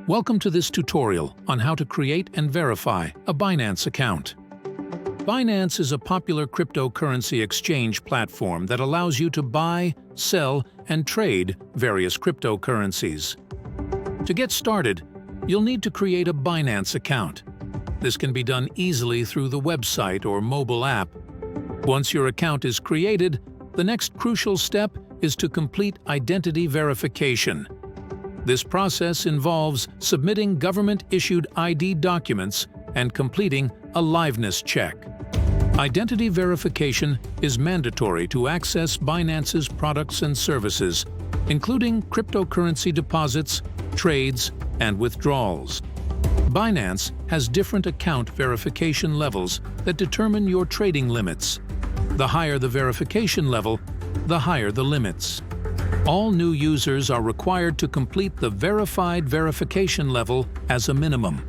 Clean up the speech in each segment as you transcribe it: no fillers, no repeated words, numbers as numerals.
Welcome to this tutorial on how to create and verify a Binance account. Binance is a popular cryptocurrency exchange platform that allows you to buy, sell, and trade various cryptocurrencies. To get started, you'll need to create a Binance account. This can be done easily through the website or mobile app. Once your account is created, the next crucial step is to complete identity verification. This process involves submitting government-issued ID documents and completing a liveness check. Identity verification is mandatory to access Binance's products and services, including cryptocurrency deposits, trades, and withdrawals. Binance has different account verification levels that determine your trading limits. The higher the verification level, the higher the limits. All new users are required to complete the verified verification level as a minimum.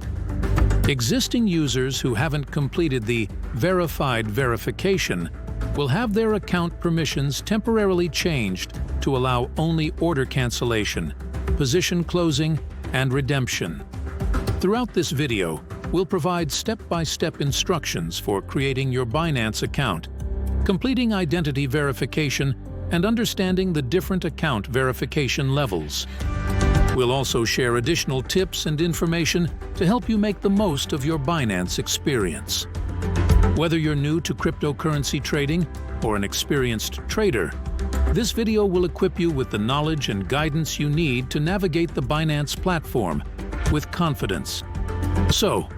Existing users who haven't completed the verified verification will have their account permissions temporarily changed to allow only order cancellation, position closing, and redemption. Throughout this video, we'll provide step-by-step instructions for creating your Binance account, completing identity verification, and understanding the different account verification levels. We'll also share additional tips and information to help you make the most of your Binance experience. Whether you're new to cryptocurrency trading or an experienced trader, this video will equip you with the knowledge and guidance you need to navigate the Binance platform with confidence. So,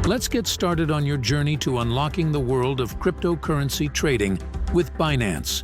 let's get started on your journey to unlocking the world of cryptocurrency trading with Binance.